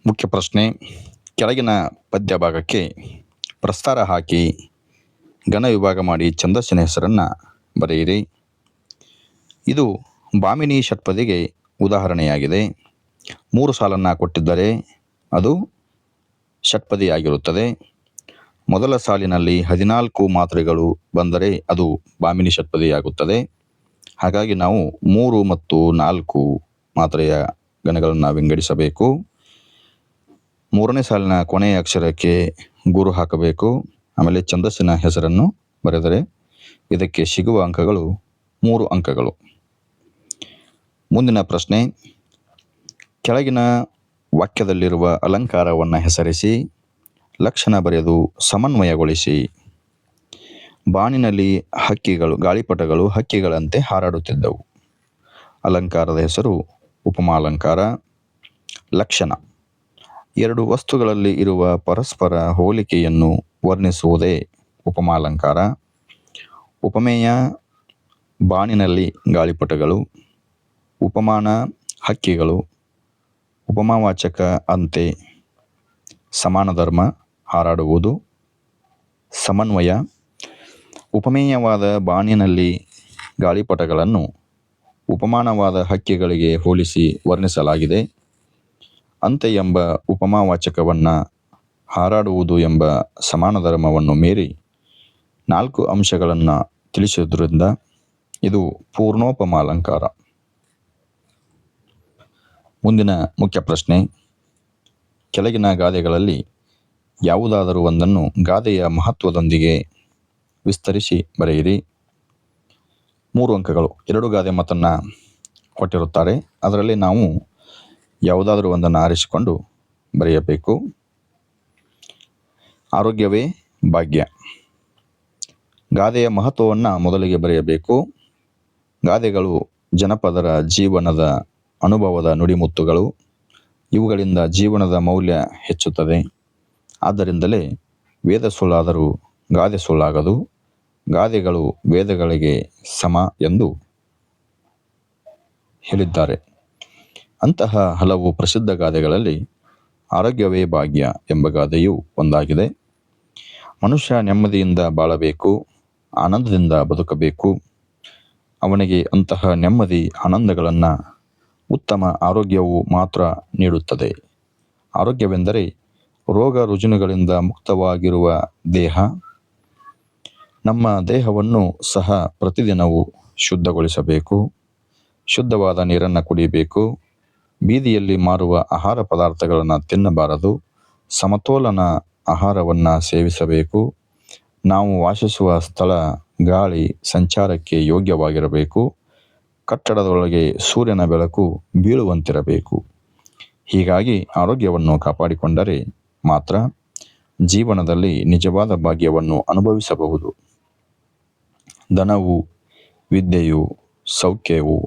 ಮುಖ್ಯ ಪ್ರಶ್ನೆ: ಕೆಳಗಿನ ಪದ್ಯ ಭಾಗಕ್ಕೆ ಪ್ರಸ್ತಾರ ಹಾಕಿ ಘನ ವಿಭಾಗ ಮಾಡಿ ಛಂದಸ್ಸಿನ ಹೆಸರನ್ನು ಬರೆಯಿರಿ. ಇದು ಭಾಮಿನಿ ಷಟ್ಪದಿಗೆ ಉದಾಹರಣೆಯಾಗಿದೆ. 3 ಸಾಲನ್ನು ಕೊಟ್ಟಿದ್ದರೆ ಅದು ಷಟ್ಪದಿಯಾಗಿರುತ್ತದೆ. ಮೊದಲ ಸಾಲಿನಲ್ಲಿ 14 ಮಾತ್ರೆಗಳು ಬಂದರೆ ಅದು ಭಾಮಿನಿ ಷಟ್ಪದಿಯಾಗುತ್ತದೆ. ಹಾಗಾಗಿ ನಾವು 3 ಮತ್ತು 4 ಮಾತ್ರೆಯ ಗಣಗಳನ್ನು ವಿಂಗಡಿಸಬೇಕು. 3ನೇ ಸಾಲಿನ ಕೊನೆಯ ಅಕ್ಷರಕ್ಕೆ ಗುರು ಹಾಕಬೇಕು. ಆಮೇಲೆ ಛಂದಸ್ಸಿನ ಹೆಸರನ್ನು ಬರೆದರೆ ಇದಕ್ಕೆ ಸಿಗುವ ಅಂಕಗಳು 3 ಅಂಕಗಳು. ಮುಂದಿನ ಪ್ರಶ್ನೆ: ಕೆಳಗಿನ ವಾಕ್ಯದಲ್ಲಿರುವ ಅಲಂಕಾರವನ್ನು ಹೆಸರಿಸಿ, ಲಕ್ಷಣ ಬರೆದು ಸಮನ್ವಯಗೊಳಿಸಿ. ಬಾನಿನಲ್ಲಿ ಗಾಳಿಪಟಗಳು ಹಕ್ಕಿಗಳಂತೆ ಹಾರಾಡುತ್ತಿದ್ದವು. ಅಲಂಕಾರದ ಹೆಸರು ಉಪಮಾಲಂಕಾರ. ಲಕ್ಷಣ: 2 ವಸ್ತುಗಳಲ್ಲಿ ಇರುವ ಪರಸ್ಪರ ಹೋಲಿಕೆಯನ್ನು ವರ್ಣಿಸುವುದೇ ಉಪಮಾಲಂಕಾರ. ಉಪಮೇಯ ಬಾನಿನಲ್ಲಿ ಗಾಳಿಪಟಗಳು, ಉಪಮಾನ ಹಕ್ಕಿಗಳು, ಉಪಮಾವಾಚಕ ಅಂತೆ, ಸಮಾನ ಧರ್ಮ ಹಾರಾಡುವುದು. ಸಮನ್ವಯ: ಉಪಮೇಯವಾದ ಬಾನಿನಲ್ಲಿ ಗಾಳಿಪಟಗಳನ್ನು ಉಪಮಾನವಾದ ಹಕ್ಕಿಗಳಿಗೆ ಹೋಲಿಸಿ ವರ್ಣಿಸಲಾಗಿದೆ. ಅಂತೆ ಎಂಬ ಉಪಮಾವಾಚಕವನ್ನು ಹಾರಾಡುವುದು ಎಂಬ ಸಮಾನ ಧರ್ಮವನ್ನು ಮೀರಿ 4 ಅಂಶಗಳನ್ನು ತಿಳಿಸುವುದರಿಂದ ಇದು ಪೂರ್ಣೋಪಮಾಲಂಕಾರ. ಮುಂದಿನ ಮುಖ್ಯ ಪ್ರಶ್ನೆ: ಕೆಳಗಿನ ಗಾದೆಗಳಲ್ಲಿ ಯಾವುದಾದರೂ ಒಂದನ್ನು ಗಾದೆಯ ಮಹತ್ವದೊಂದಿಗೆ ವಿಸ್ತರಿಸಿ ಬರೆಯಿರಿ. 3 ಅಂಕಗಳು. 2 ಗಾದೆ ಮಾತನ್ನು ಕೊಟ್ಟಿರುತ್ತಾರೆ. ಅದರಲ್ಲಿ ನಾವು ಯಾವುದಾದರೂ ಒಂದನ್ನು ಆರಿಸಿಕೊಂಡು ಬರೆಯಬೇಕು. ಆರೋಗ್ಯವೇ ಭಾಗ್ಯ. ಗಾದೆಯ ಮಹತ್ವವನ್ನು ಮೊದಲಿಗೆ ಬರೆಯಬೇಕು. ಗಾದೆಗಳು ಜನಪದರ ಜೀವನದ ಅನುಭವದ ನುಡಿಮುತ್ತುಗಳು. ಇವುಗಳಿಂದ ಜೀವನದ ಮೌಲ್ಯ ಹೆಚ್ಚುತ್ತದೆ. ಆದ್ದರಿಂದಲೇ ವೇದ ಸುಳ್ಳಾದರೂ ಗಾದೆ ಸುಳ್ಳಾಗದು. ಗಾದೆಗಳು ವೇದಗಳಿಗೆ ಸಮ ಎಂದು ಹೇಳಿದ್ದಾರೆ. ಅಂತಹ ಹಲವು ಪ್ರಸಿದ್ಧ ಗಾದೆಗಳಲ್ಲಿ ಆರೋಗ್ಯವೇ ಭಾಗ್ಯ ಎಂಬ ಗಾದೆಯು ಒಂದಾಗಿದೆ. ಮನುಷ್ಯ ನೆಮ್ಮದಿಯಿಂದ ಬಾಳಬೇಕು, ಆನಂದದಿಂದ ಬದುಕಬೇಕು. ಅವನಿಗೆ ಅಂತಹ ನೆಮ್ಮದಿ ಆನಂದಗಳನ್ನು ಉತ್ತಮ ಆರೋಗ್ಯವು ಮಾತ್ರ ನೀಡುತ್ತದೆ. ಆರೋಗ್ಯವೆಂದರೆ ರೋಗ ರುಜಿನಗಳಿಂದ ಮುಕ್ತವಾಗಿರುವ ದೇಹ. ನಮ್ಮ ದೇಹವನ್ನು ಸಹ ಪ್ರತಿದಿನವೂ ಶುದ್ಧಗೊಳಿಸಬೇಕು. ಶುದ್ಧವಾದ ನೀರನ್ನು ಕುಡಿಯಬೇಕು. ಬೀದಿಯಲ್ಲಿ ಮಾರುವ ಆಹಾರ ಪದಾರ್ಥಗಳನ್ನು ತಿನ್ನಬಾರದು. ಸಮತೋಲನ ಆಹಾರವನ್ನು ಸೇವಿಸಬೇಕು. ನಾವು ವಾಸಿಸುವ ಸ್ಥಳ ಗಾಳಿ ಸಂಚಾರಕ್ಕೆ ಯೋಗ್ಯವಾಗಿರಬೇಕು. ಕಟ್ಟಡದೊಳಗೆ ಸೂರ್ಯನ ಬೆಳಕು ಬೀಳುವಂತಿರಬೇಕು. ಹೀಗಾಗಿ ಆರೋಗ್ಯವನ್ನು ಕಾಪಾಡಿಕೊಂಡರೆ ಮಾತ್ರ ಜೀವನದಲ್ಲಿ ನಿಜವಾದ ಭಾಗ್ಯವನ್ನು ಅನುಭವಿಸಬಹುದು. ಧನವು, ವಿದ್ಯೆಯು, ಸೌಖ್ಯವು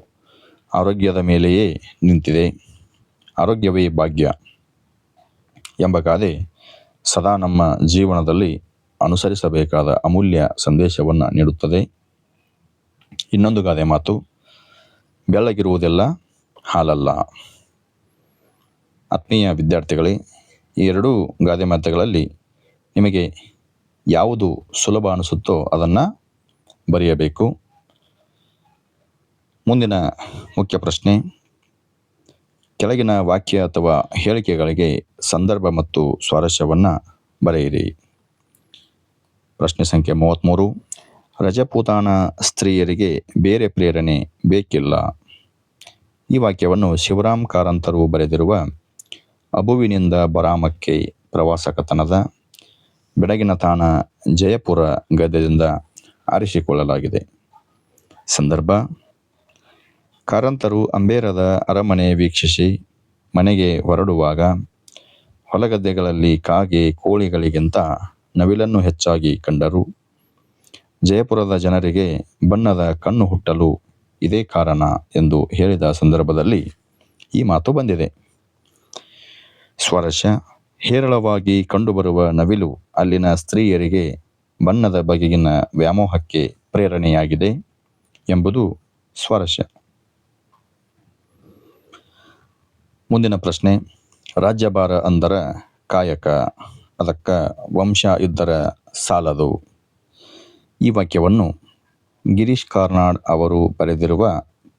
ಆರೋಗ್ಯದ ಮೇಲೆಯೇ ನಿಂತಿದೆ. ಆರೋಗ್ಯವೇ ಭಾಗ್ಯ ಎಂಬ ಗಾದೆ ಸದಾ ನಮ್ಮ ಜೀವನದಲ್ಲಿ ಅನುಸರಿಸಬೇಕಾದ ಅಮೂಲ್ಯ ಸಂದೇಶವನ್ನು ನೀಡುತ್ತದೆ. ಇನ್ನೊಂದು ಗಾದೆ ಮಾತು: ಬೆಳ್ಳಗಿರುವುದೆಲ್ಲ ಹಾಲಲ್ಲ. ಆತ್ಮೀಯ ವಿದ್ಯಾರ್ಥಿಗಳೇ, ಈ 2 ಗಾದೆ ಮಾತುಗಳಲ್ಲಿ ನಿಮಗೆ ಯಾವುದು ಸುಲಭ ಅನಿಸುತ್ತೋ ಅದನ್ನು ಬರೆಯಬೇಕು. ಮುಂದಿನ ಮುಖ್ಯ ಪ್ರಶ್ನೆ: ಕೆಳಗಿನ ವಾಕ್ಯ ಅಥವಾ ಹೇಳಿಕೆಗಳಿಗೆ ಸಂದರ್ಭ ಮತ್ತು ಸ್ವಾರಸ್ಯವನ್ನು ಬರೆಯಿರಿ. ಪ್ರಶ್ನೆ ಸಂಖ್ಯೆ 33: ರಜಪೂತಾನ ಸ್ತ್ರೀಯರಿಗೆ ಬೇರೆ ಪ್ರೇರಣೆ ಬೇಕಿಲ್ಲ. ಈ ವಾಕ್ಯವನ್ನು ಶಿವರಾಮ್ ಕಾರಂತರು ಬರೆದಿರುವ ಅಬುವಿನಿಂದ ಬರಾಮಕ್ಕೆ ಪ್ರವಾಸ ಕಥನದ ಬೆಡಗಿನ ತಾಣ ಜಯಪುರ ಗದ್ಯದಿಂದ ಆರಿಸಿಕೊಳ್ಳಲಾಗಿದೆ. ಸಂದರ್ಭ: ಕಾರಂತರು ಅಂಬೇರದ ಅರಮನೆ ವೀಕ್ಷಿಸಿ ಮನೆಗೆ ಹೊರಡುವಾಗ ಹೊಲಗದ್ದೆಗಳಲ್ಲಿ ಕಾಗೆ ಕೋಳಿಗಳಿಗಿಂತ ನವಿಲನ್ನು ಹೆಚ್ಚಾಗಿ ಕಂಡರು. ಜಯಪುರದ ಜನರಿಗೆ ಬಣ್ಣದ ಕಣ್ಣು ಹುಟ್ಟಲು ಇದೇ ಕಾರಣ ಎಂದು ಹೇಳಿದ ಸಂದರ್ಭದಲ್ಲಿ ಈ ಮಾತು ಬಂದಿದೆ. ಸ್ವಾರಸ್ಯ: ಹೇರಳವಾಗಿ ಕಂಡುಬರುವ ನವಿಲು ಅಲ್ಲಿನ ಸ್ತ್ರೀಯರಿಗೆ ಬಣ್ಣದ ಬಗೆಗಿನ ವ್ಯಾಮೋಹಕ್ಕೆ ಪ್ರೇರಣೆಯಾಗಿದೆ ಎಂಬುದು ಸ್ವಾರಸ್ಯ. ಮುಂದಿನ ಪ್ರಶ್ನೆ: ರಾಜ್ಯಭಾರ ಅಂದರ ಕಾಯಕ, ಅದಕ್ಕ ವಂಶ ಇದ್ದರ ಸಾಲದು. ಈ ವಾಕ್ಯವನ್ನು ಗಿರೀಶ್ ಕಾರ್ನಾಡ್ ಅವರು ಬರೆದಿರುವ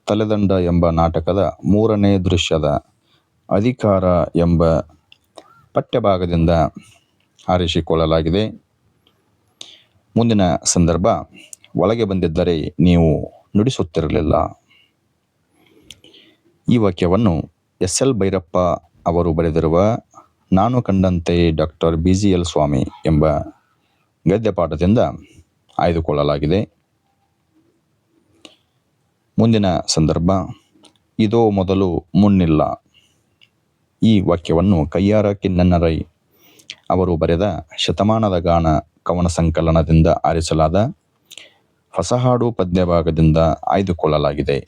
ತಲೆದಂಡ ಎಂಬ ನಾಟಕದ 3ನೇ ದೃಶ್ಯದ ಅಧಿಕಾರ ಎಂಬ ಪಠ್ಯಭಾಗದಿಂದ ಆರಿಸಿಕೊಳ್ಳಲಾಗಿದೆ. ಮುಂದಿನ ಸಂದರ್ಭ: ಒಳಗೆ ಬಂದಿದ್ದರೆ ನೀವು ನುಡಿಸುತ್ತಿರಲಿಲ್ಲ. ಈ ವಾಕ್ಯವನ್ನು ಎಸ್.ಎಲ್. ಭೈರಪ್ಪ ಅವರು ಬರೆದಿರುವ ನಾನು ಕಂಡಂತೆ ಡಾಕ್ಟರ್ ಬಿ.ಜಿ.ಎಲ್. ಸ್ವಾಮಿ ಎಂಬ ಗದ್ಯಪಾಠದಿಂದ ಆಯ್ದುಕೊಳ್ಳಲಾಗಿದೆ. ಮುಂದಿನ ಸಂದರ್ಭ: ಇದೋ ಮೊದಲು ಮುನ್ನಿಲ್ಲ. ಈ ವಾಕ್ಯವನ್ನು ಕಯ್ಯಾರ ಕಿಞ್ಞಣ್ಣರೈ ಅವರು ಬರೆದ ಶತಮಾನದ ಗಾನ ಕವನ ಸಂಕಲನದಿಂದ ಆರಿಸಲಾದ ಹೊಸಹಾಡು ಪದ್ಯಭಾಗದಿಂದ ಆಯ್ದುಕೊಳ್ಳಲಾಗಿದೆ.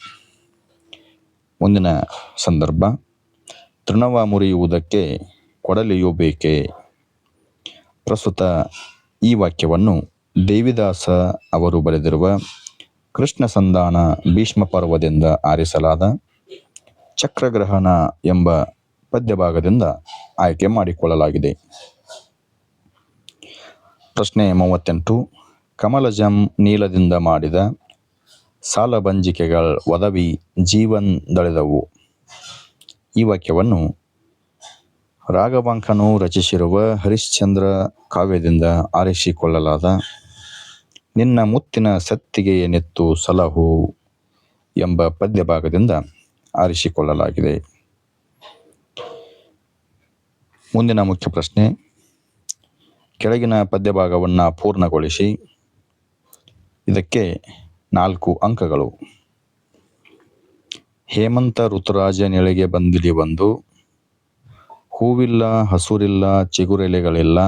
ಮುಂದಿನ ಸಂದರ್ಭ: ತೃಣವ ಮುರಿಯುವುದಕ್ಕೆ ಕೊಡಲಿಯು ಬೇಕೆ. ಪ್ರಸ್ತುತ ಈ ವಾಕ್ಯವನ್ನು ದೇವಿದಾಸ ಅವರು ಬರೆದಿರುವ ಕೃಷ್ಣ ಸಂಧಾನ ಭೀಷ್ಮ ಪರ್ವದಿಂದ ಆರಿಸಲಾದ ಚಕ್ರಗ್ರಹಣ ಎಂಬ ಪದ್ಯಭಾಗದಿಂದ ಆಯ್ಕೆ ಮಾಡಿಕೊಳ್ಳಲಾಗಿದೆ. ಪ್ರಶ್ನೆ 38. ಕಮಲಜಂ ನೀಲದಿಂದ ಮಾಡಿದ ಸಾಲಬಂಜಿಕೆಗಳ್ ಒದವಿ ಜೀವನ್ ದಳೆದವು. ಈ ವಾಕ್ಯವನ್ನು ರಾಘವಾಂಕನು ರಚಿಸಿರುವ ಹರಿಶ್ಚಂದ್ರ ಕಾವ್ಯದಿಂದ ಆರಿಸಿಕೊಳ್ಳಲಾದ ನಿನ್ನ ಮುತ್ತಿನ ಸತ್ತಿಗೆಯನೆತ್ತು ಸಲಹು ಎಂಬ ಪದ್ಯಭಾಗದಿಂದ ಆರಿಸಿಕೊಳ್ಳಲಾಗಿದೆ. ಮುಂದಿನ ಮುಖ್ಯ ಪ್ರಶ್ನೆ: ಕೆಳಗಿನ ಪದ್ಯಭಾಗವನ್ನು ಪೂರ್ಣಗೊಳಿಸಿ. ಇದಕ್ಕೆ 4 ಅಂಕಗಳು. ಹೇಮಂತ ಋತುರಾಜ ನೆಳೆಗೆ ಬಂದಿಲಿ ಒಂದು, ಹೂವಿಲ್ಲ ಹಸುರಿಲ್ಲ ಚಿಗುರೆಲೆಗಳಿಲ್ಲ,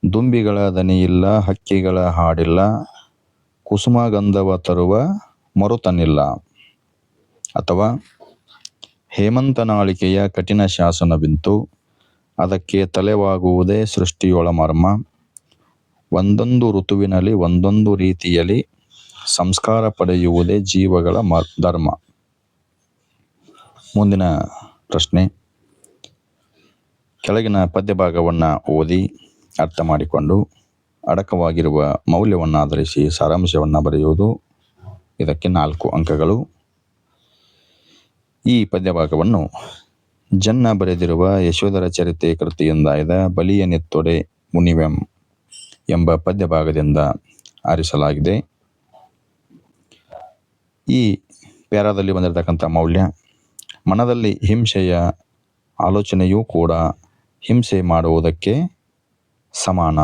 ದುಂಬಿಗಳ ದನಿಯಿಲ್ಲ ಹಕ್ಕಿಗಳ ಹಾಡಿಲ್ಲ, ಕುಸುಮಗಂಧವ ತರುವ ಮರುತನಿಲ್ಲ. ಅಥವಾ ಹೇಮಂತನಾಳಿಕೆಯ ಕಠಿಣ ಶಾಸನವಿಂತು, ಅದಕ್ಕೆ ತಲೆವಾಗುವುದೇ ಸೃಷ್ಟಿಯೊಳ ಮರ್ಮ, ಒಂದೊಂದು ಋತುವಿನಲ್ಲಿ ಒಂದೊಂದು ರೀತಿಯಲ್ಲಿ ಸಂಸ್ಕಾರ ಪಡೆಯುವುದೇ ಜೀವಗಳ ಧರ್ಮ. ಮುಂದಿನ ಪ್ರಶ್ನೆ: ಕೆಳಗಿನ ಪದ್ಯಭಾಗವನ್ನು ಓದಿ ಅರ್ಥ ಮಾಡಿಕೊಂಡು ಅಡಕವಾಗಿರುವ ಮೌಲ್ಯವನ್ನು ಆಧರಿಸಿ ಸಾರಾಂಶವನ್ನು ಬರೆಯುವುದು. ಇದಕ್ಕೆ 4 ಅಂಕಗಳು. ಈ ಪದ್ಯಭಾಗವನ್ನು ಜನ್ನ ಬರೆದಿರುವ ಯಶೋಧರ ಚರಿತೆ ಕೃತಿಯಿಂದ ಆಯ್ದ ಬಲಿಯನೆತ್ತೊಡೆ ಮುನಿವೆಂ ಎಂಬ ಪದ್ಯಭಾಗದಿಂದ ಆರಿಸಲಾಗಿದೆ. ಈ ಪ್ಯಾರಾದಲ್ಲಿ ಬಂದಿರತಕ್ಕಂಥ ಮೌಲ್ಯ: ಮನದಲ್ಲಿ ಹಿಂಸೆಯ ಆಲೋಚನೆಯೂ ಕೂಡ ಹಿಂಸೆ ಮಾಡುವುದಕ್ಕೆ ಸಮಾನ.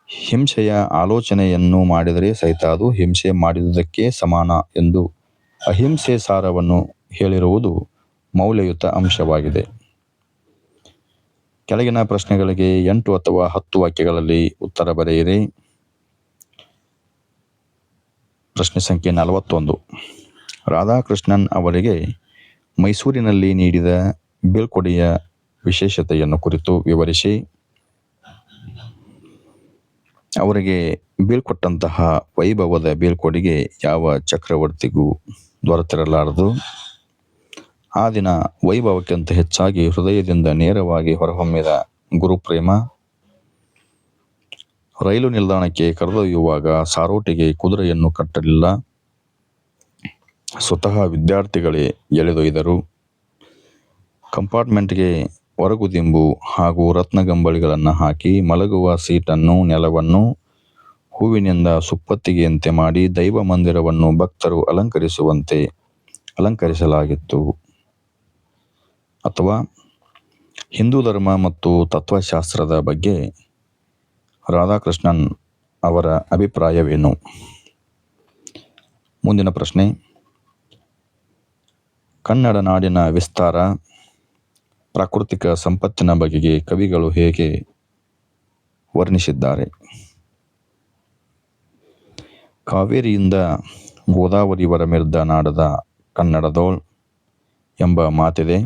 ಹಿಂಸೆಯ ಆಲೋಚನೆಯನ್ನು ಮಾಡಿದರೆ ಸಹಿತ ಅದು ಹಿಂಸೆ ಮಾಡಿದುದಕ್ಕೆ ಸಮಾನ ಎಂದು ಅಹಿಂಸೆ ಸಾರವನ್ನು ಹೇಳಿರುವುದು ಮೌಲ್ಯಯುತ ಅಂಶವಾಗಿದೆ. ಕೆಳಗಿನ ಪ್ರಶ್ನೆಗಳಿಗೆ 8 ಅಥವಾ 10 ವಾಕ್ಯಗಳಲ್ಲಿ ಉತ್ತರ ಬರೆಯಿರಿ. ಪ್ರಶ್ನೆ ಸಂಖ್ಯೆ 41. ರಾಧಾಕೃಷ್ಣನ್ ಅವರಿಗೆ ಮೈಸೂರಿನಲ್ಲಿ ನೀಡಿದ ಬೀಳ್ಕೊಡೆಯ ವಿಶೇಷತೆಯನ್ನು ಕುರಿತು ವಿವರಿಸಿ. ಅವರಿಗೆ ಬೀಳ್ಕೊಟ್ಟಂತಹ ವೈಭವದ ಬೀಳ್ಕೊಡುಗೆ ಯಾವ ಚಕ್ರವರ್ತಿಗೂ ದೊರೆತಿರಲಾರದು. ಆ ದಿನ ವೈಭವಕ್ಕಿಂತ ಹೆಚ್ಚಾಗಿ ಹೃದಯದಿಂದ ನೇರವಾಗಿ ಹೊರಹೊಮ್ಮಿದ ಗುರುಪ್ರೇಮ. ರೈಲು ನಿಲ್ದಾಣಕ್ಕೆ ಕರೆದೊಯ್ಯುವಾಗ ಸಾರೋಟಿಗೆ ಕುದುರೆಯನ್ನು ಕಟ್ಟಲಿಲ್ಲ, ಸ್ವತಃ ವಿದ್ಯಾರ್ಥಿಗಳೇ ಎಳೆದೊಯ್ದರು. ಕಂಪಾರ್ಟ್ಮೆಂಟ್ಗೆ ಒರಗುದಿಂಬು ಹಾಗೂ ರತ್ನಗಂಬಳಿಗಳನ್ನು ಹಾಕಿ ಮಲಗುವ ಸೀಟನ್ನು ನೆಲವನ್ನು ಹೂವಿನಿಂದ ಸುಪ್ಪತ್ತಿಗೆಯಂತೆ ಮಾಡಿ ದೈವ ಮಂದಿರವನ್ನು ಭಕ್ತರು ಅಲಂಕರಿಸುವಂತೆ ಅಲಂಕರಿಸಲಾಗಿತ್ತು. ಅಥವಾ ಹಿಂದೂ ಧರ್ಮ ಮತ್ತು ತತ್ವಶಾಸ್ತ್ರದ ಬಗ್ಗೆ ರಾಧಾಕೃಷ್ಣನ್ ಅವರ ಅಭಿಪ್ರಾಯವೇನು? ಮುಂದಿನ ಪ್ರಶ್ನೆ: ಕನ್ನಡ ನಾಡಿನ ವಿಸ್ತಾರ, ಪ್ರಾಕೃತಿಕ ಸಂಪತ್ತಿನ ಬಗೆಗೆ ಕವಿಗಳು ಹೇಗೆ ವರ್ಣಿಸಿದ್ದಾರೆ? ಕಾವೇರಿಯಿಂದ ಗೋದಾವರಿವರ ಮಿರ್ದ ನಾಡದ ಕನ್ನಡದೋಳ್ ಎಂಬ ಮಾತಿದೆ.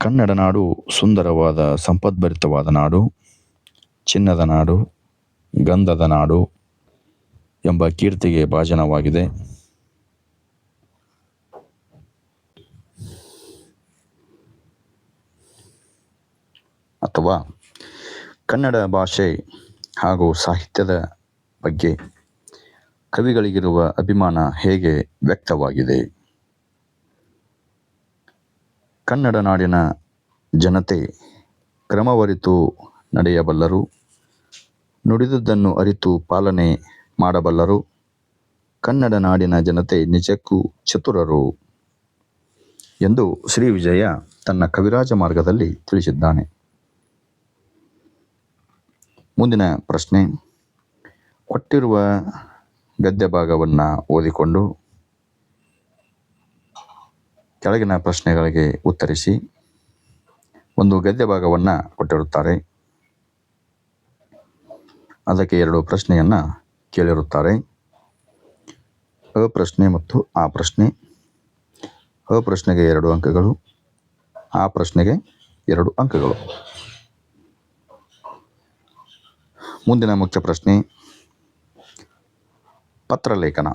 ಕನ್ನಡ ನಾಡು ಸುಂದರವಾದ ಸಂಪದ್ಭರಿತವಾದ ನಾಡು, ಚಿನ್ನದ ನಾಡು, ಗಂಧದ ನಾಡು ಎಂಬ ಕೀರ್ತಿಗೆ ಭಾಜನವಾಗಿದೆ. ಅಥವಾ ಕನ್ನಡ ಭಾಷೆ ಹಾಗೂ ಸಾಹಿತ್ಯದ ಬಗ್ಗೆ ಕವಿಗಳಿಗಿರುವ ಅಭಿಮಾನ ಹೇಗೆ ವ್ಯಕ್ತವಾಗಿದೆ? ಕನ್ನಡ ನಾಡಿನ ಜನತೆ ಕ್ರಮವರಿತು ನಡೆಯಬಲ್ಲರು, ನುಡಿದುದನ್ನು ಅರಿತು ಪಾಲನೆ ಮಾಡಬಲ್ಲರು. ಕನ್ನಡ ನಾಡಿನ ಜನತೆ ನಿಜಕ್ಕೂ ಚತುರರು ಎಂದು ಶ್ರೀ ವಿಜಯ ತನ್ನ ಕವಿರಾಜ ಮಾರ್ಗದಲ್ಲಿ ತಿಳಿಸಿದ್ದಾನೆ. ಮುಂದಿನ ಪ್ರಶ್ನೆ, ಕೊಟ್ಟಿರುವ ಗದ್ಯ ಭಾಗವನ್ನು ಓದಿಕೊಂಡು ಕೆಳಗಿನ ಪ್ರಶ್ನೆಗಳಿಗೆ ಉತ್ತರಿಸಿ. ಒಂದು ಗದ್ಯ ಭಾಗವನ್ನು ಕೊಟ್ಟಿರುತ್ತಾರೆ, ಅದಕ್ಕೆ 2 ಪ್ರಶ್ನೆಯನ್ನು ಕೇಳಿರುತ್ತಾರೆ. ಅ ಪ್ರಶ್ನೆ ಮತ್ತು ಆ ಪ್ರಶ್ನೆ. ಅ ಪ್ರಶ್ನೆಗೆ 2 ಅಂಕಗಳು, ಆ ಪ್ರಶ್ನೆಗೆ 2 ಅಂಕಗಳು. ಮುಂದಿನ ಮುಖ್ಯ ಪ್ರಶ್ನೆ, ಪತ್ರಲೇಖನ.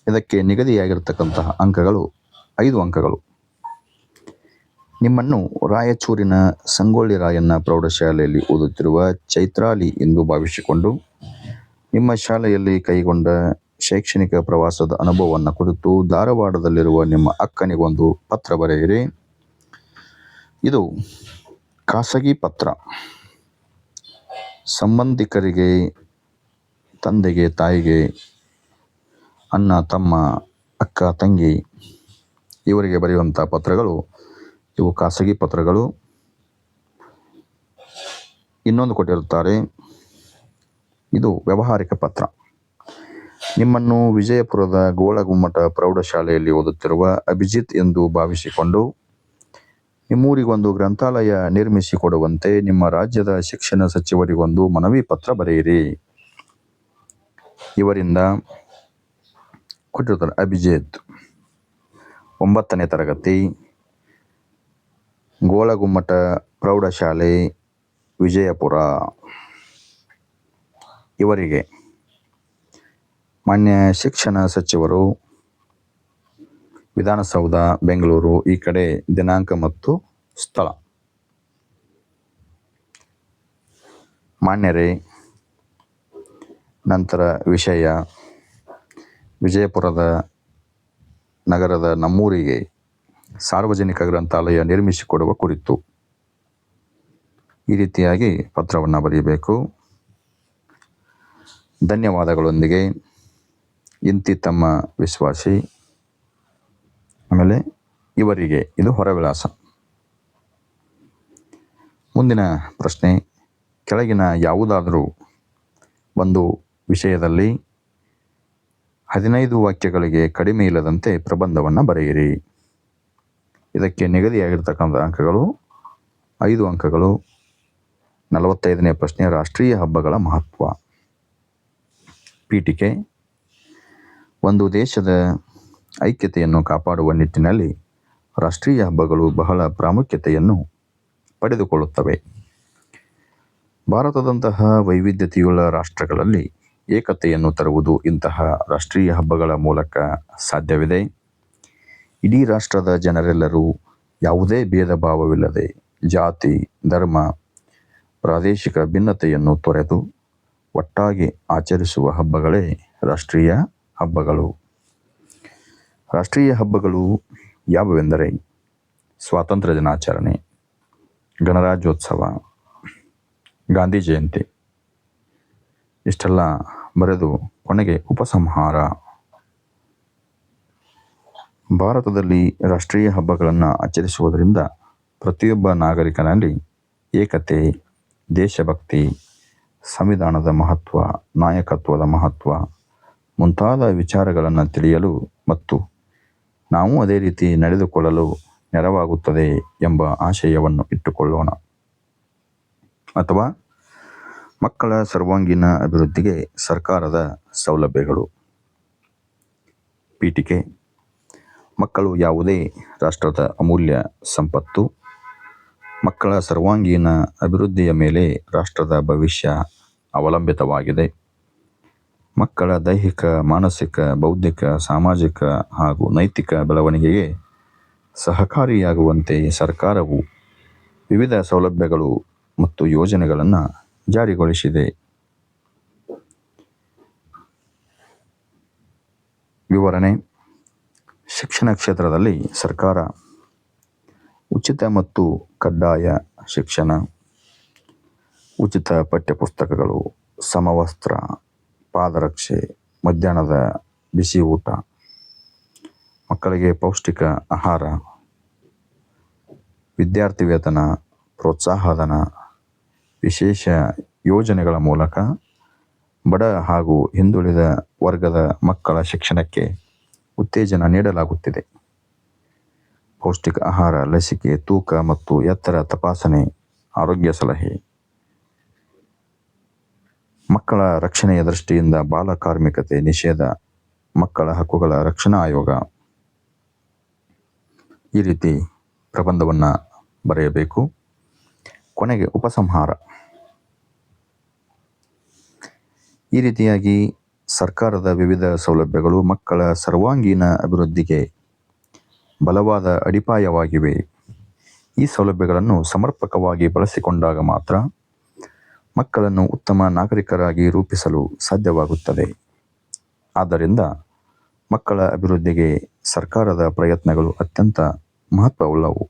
ಇದಕ್ಕೆ ನಿಗದಿಯಾಗಿರತಕ್ಕಂತಹ ಅಂಕಗಳು 5 ಅಂಕಗಳು. ನಿಮ್ಮನ್ನು ರಾಯಚೂರಿನ ಸಂಗೊಳ್ಳಿ ರಾಯಣ್ಣ ಪ್ರೌಢಶಾಲೆಯಲ್ಲಿ ಓದುತ್ತಿರುವ ಚೈತ್ರಾಲಿ ಎಂದು ಭಾವಿಸಿಕೊಂಡು ನಿಮ್ಮ ಶಾಲೆಯಲ್ಲಿ ಕೈಗೊಂಡ ಶೈಕ್ಷಣಿಕ ಪ್ರವಾಸದ ಅನುಭವವನ್ನು ಕುರಿತು ಧಾರವಾಡದಲ್ಲಿರುವ ನಿಮ್ಮ ಅಕ್ಕನಿಗೊಂದು ಪತ್ರ ಬರೆಯಿರಿ. ಇದು ಖಾಸಗಿ ಪತ್ರ. ಸಂಬಂಧಿಕರಿಗೆ, ತಂದೆಗೆ, ತಾಯಿಗೆ, ಅಣ್ಣ, ತಮ್ಮ, ಅಕ್ಕ, ತಂಗಿ ಇವರಿಗೆ ಬರೆಯುವಂಥ ಪತ್ರಗಳು ಇವು ಖಾಸಗಿ ಪತ್ರಗಳು. ಇನ್ನೊಂದು ಕೊಟ್ಟಿರುತ್ತಾರೆ, ಇದು ವ್ಯಾವಹಾರಿಕ ಪತ್ರ. ನಿಮ್ಮನ್ನು ವಿಜಯಪುರದ ಗೋಳಗುಮ್ಮಟ ಪ್ರೌಢಶಾಲೆಯಲ್ಲಿ ಓದುತ್ತಿರುವ ಅಭಿಜಿತ್ ಎಂದು ಭಾವಿಸಿಕೊಂಡು ನಿಮ್ಮೂರಿಗೊಂದು ಗ್ರಂಥಾಲಯ ನಿರ್ಮಿಸಿಕೊಡುವಂತೆ ನಿಮ್ಮ ರಾಜ್ಯದ ಶಿಕ್ಷಣ ಸಚಿವರಿಗೊಂದು ಮನವಿ ಪತ್ರ ಬರೆಯಿರಿ. ಇವರಿಂದ ಕೊಟ್ಟಿರ್ತಾರೆ, ಅಭಿಜಿತ್ 9ನೇ ತರಗತಿ, ಗೋಳಗುಮ್ಮಟ ಪ್ರೌಢಶಾಲೆ, ವಿಜಯಪುರ. ಇವರಿಗೆ ಮಾನ್ಯ ಶಿಕ್ಷಣ ಸಚಿವರು, ವಿಧಾನಸೌಧ, ಬೆಂಗಳೂರು, ಈ ಕಡೆ ದಿನಾಂಕ ಮತ್ತು ಸ್ಥಳ. ಮಾನ್ಯರೇ, ನಂತರ ವಿಷಯ, ವಿಜಯಪುರದ ನಗರದ ನಮ್ಮೂರಿಗೆ ಸಾರ್ವಜನಿಕ ಗ್ರಂಥಾಲಯ ನಿರ್ಮಿಸಿಕೊಡುವ ಕುರಿತು. ಈ ರೀತಿಯಾಗಿ ಪತ್ರವನ್ನು ಬರೆಯಬೇಕು. ಧನ್ಯವಾದಗಳೊಂದಿಗೆ ಇಂತಿ ತಮ್ಮ ವಿಶ್ವಾಸಿ. ಆಮೇಲೆ ಇವರಿಗೆ, ಇದು ಹೊರವಿಳಾಸ. ಮುಂದಿನ ಪ್ರಶ್ನೆ, ಕೆಳಗಿನ ಯಾವುದಾದರೂ ಒಂದು ವಿಷಯದಲ್ಲಿ 15 ವಾಕ್ಯಗಳಿಗೆ ಕಡಿಮೆ ಇಲ್ಲದಂತೆ ಪ್ರಬಂಧವನ್ನು ಬರೆಯಿರಿ. ಇದಕ್ಕೆ ನಿಗದಿಯಾಗಿರ್ತಕ್ಕಂಥ ಅಂಕಗಳು 5 ಅಂಕಗಳು. 45ನೇ ಪ್ರಶ್ನೆ, ರಾಷ್ಟ್ರೀಯ ಹಬ್ಬಗಳ ಮಹತ್ವ. ಪೀಠಿಕೆ. ಒಂದು ದೇಶದ ಐಕ್ಯತೆಯನ್ನು ಕಾಪಾಡುವ ನಿಟ್ಟಿನಲ್ಲಿ ರಾಷ್ಟ್ರೀಯ ಹಬ್ಬಗಳು ಬಹಳ ಪ್ರಾಮುಖ್ಯತೆಯನ್ನು ಪಡೆದುಕೊಳ್ಳುತ್ತವೆ. ಭಾರತದಂತಹ ವೈವಿಧ್ಯತೆಯುಳ್ಳ ರಾಷ್ಟ್ರಗಳಲ್ಲಿ ಏಕತೆಯನ್ನು ತರುವುದು ಇಂತಹ ರಾಷ್ಟ್ರೀಯ ಹಬ್ಬಗಳ ಮೂಲಕ ಸಾಧ್ಯವಿದೆ. ಇಡೀ ರಾಷ್ಟ್ರದ ಜನರೆಲ್ಲರೂ ಯಾವುದೇ ಭೇದ ಭಾವವಿಲ್ಲದೆ ಜಾತಿ, ಧರ್ಮ, ಪ್ರಾದೇಶಿಕ ಭಿನ್ನತೆಯನ್ನು ತೊರೆದು ಒಟ್ಟಾಗಿ ಆಚರಿಸುವ ಹಬ್ಬಗಳೇ ರಾಷ್ಟ್ರೀಯ ಹಬ್ಬಗಳು. ರಾಷ್ಟ್ರೀಯ ಹಬ್ಬಗಳು ಯಾವುವೆಂದರೆ ಸ್ವಾತಂತ್ರ್ಯ ದಿನಾಚರಣೆ, ಗಣರಾಜ್ಯೋತ್ಸವ, ಗಾಂಧಿ ಜಯಂತಿ. ಇಷ್ಟೆಲ್ಲ ಬರೆದು ಕೊನೆಗೆ ಉಪಸಂಹಾರ. ಭಾರತದಲ್ಲಿ ರಾಷ್ಟ್ರೀಯ ಹಬ್ಬಗಳನ್ನು ಆಚರಿಸುವುದರಿಂದ ಪ್ರತಿಯೊಬ್ಬ ನಾಗರಿಕನಲ್ಲಿ ಏಕತೆ, ದೇಶಭಕ್ತಿ, ಸಂವಿಧಾನದ ಮಹತ್ವ, ನಾಯಕತ್ವದ ಮಹತ್ವ ಮುಂತಾದ ವಿಚಾರಗಳನ್ನು ತಿಳಿಯಲು ಮತ್ತು ನಾವು ಅದೇ ರೀತಿ ನಡೆದುಕೊಳ್ಳಲು ನೆರವಾಗುತ್ತದೆ ಎಂಬ ಆಶಯವನ್ನು ಇಟ್ಟುಕೊಳ್ಳೋಣ. ಅಥವಾ ಮಕ್ಕಳ ಸರ್ವಾಂಗೀಣ ಅಭಿವೃದ್ಧಿಗೆ ಸರ್ಕಾರದ ಸೌಲಭ್ಯಗಳು. ಪೀಠಿಕೆ. ಮಕ್ಕಳು ಯಾವುದೇ ರಾಷ್ಟ್ರದ ಅಮೂಲ್ಯ ಸಂಪತ್ತು. ಮಕ್ಕಳ ಸರ್ವಾಂಗೀಣ ಅಭಿವೃದ್ಧಿಯ ಮೇಲೆ ರಾಷ್ಟ್ರದ ಭವಿಷ್ಯ ಅವಲಂಬಿತವಾಗಿದೆ. ಮಕ್ಕಳ ದೈಹಿಕ, ಮಾನಸಿಕ, ಬೌದ್ಧಿಕ, ಸಾಮಾಜಿಕ ಹಾಗೂ ನೈತಿಕ ಬೆಳವಣಿಗೆಗೆ ಸಹಕಾರಿಯಾಗುವಂತೆ ಸರ್ಕಾರವು ವಿವಿಧ ಸೌಲಭ್ಯಗಳು ಮತ್ತು ಯೋಜನೆಗಳನ್ನು ಜಾರಿಗೊಳಿಸಿದೆ. ವಿವರಣೆ: ಶಿಕ್ಷಣ ಕ್ಷೇತ್ರದಲ್ಲಿ ಸರ್ಕಾರ ಉಚಿತ ಮತ್ತು ಕಡ್ಡಾಯ ಶಿಕ್ಷಣ, ಉಚಿತ ಪಠ್ಯಪುಸ್ತಕಗಳು, ಸಮವಸ್ತ್ರ, ಪಾದರಕ್ಷೆ, ಮಧ್ಯಾಹ್ನದ ಬಿಸಿ ಊಟ, ಮಕ್ಕಳಿಗೆ ಪೌಷ್ಟಿಕ ಆಹಾರ, ವಿದ್ಯಾರ್ಥಿ ವೇತನ, ಪ್ರೋತ್ಸಾಹಧನ, ವಿಶೇಷ ಯೋಜನೆಗಳ ಮೂಲಕ ಬಡ ಹಾಗೂ ಹಿಂದುಳಿದ ವರ್ಗದ ಮಕ್ಕಳ ಶಿಕ್ಷಣಕ್ಕೆ ಉತ್ತೇಜನ ನೀಡಲಾಗುತ್ತಿದೆ. ಪೌಷ್ಟಿಕ ಆಹಾರ, ಲಸಿಕೆ, ತೂಕ ಮತ್ತು ಎತ್ತರ ತಪಾಸಣೆ, ಆರೋಗ್ಯ ಸಲಹೆ. ಮಕ್ಕಳ ರಕ್ಷಣೆಯ ದೃಷ್ಟಿಯಿಂದ ಬಾಲ ಕಾರ್ಮಿಕತೆ ನಿಷೇಧ, ಮಕ್ಕಳ ಹಕ್ಕುಗಳ ರಕ್ಷಣಾ ಆಯೋಗ. ಈ ರೀತಿ ಪ್ರಬಂಧವನ್ನು ಬರೆಯಬೇಕು. ಕೊನೆಗೆ ಉಪಸಂಹಾರ. ಈ ರೀತಿಯಾಗಿ ಸರ್ಕಾರದ ವಿವಿಧ ಸೌಲಭ್ಯಗಳು ಮಕ್ಕಳ ಸರ್ವಾಂಗೀಣ ಅಭಿವೃದ್ಧಿಗೆ ಬಲವಾದ ಅಡಿಪಾಯವಾಗಿವೆ. ಈ ಸೌಲಭ್ಯಗಳನ್ನು ಸಮರ್ಪಕವಾಗಿ ಬಳಸಿಕೊಂಡಾಗ ಮಾತ್ರ ಮಕ್ಕಳನ್ನು ಉತ್ತಮ ನಾಗರಿಕರಾಗಿ ರೂಪಿಸಲು ಸಾಧ್ಯವಾಗುತ್ತದೆ. ಆದ್ದರಿಂದ ಮಕ್ಕಳ ಅಭಿವೃದ್ಧಿಗೆ ಸರ್ಕಾರದ ಪ್ರಯತ್ನಗಳು ಅತ್ಯಂತ ಮಹತ್ವವುಳ್ಳವು.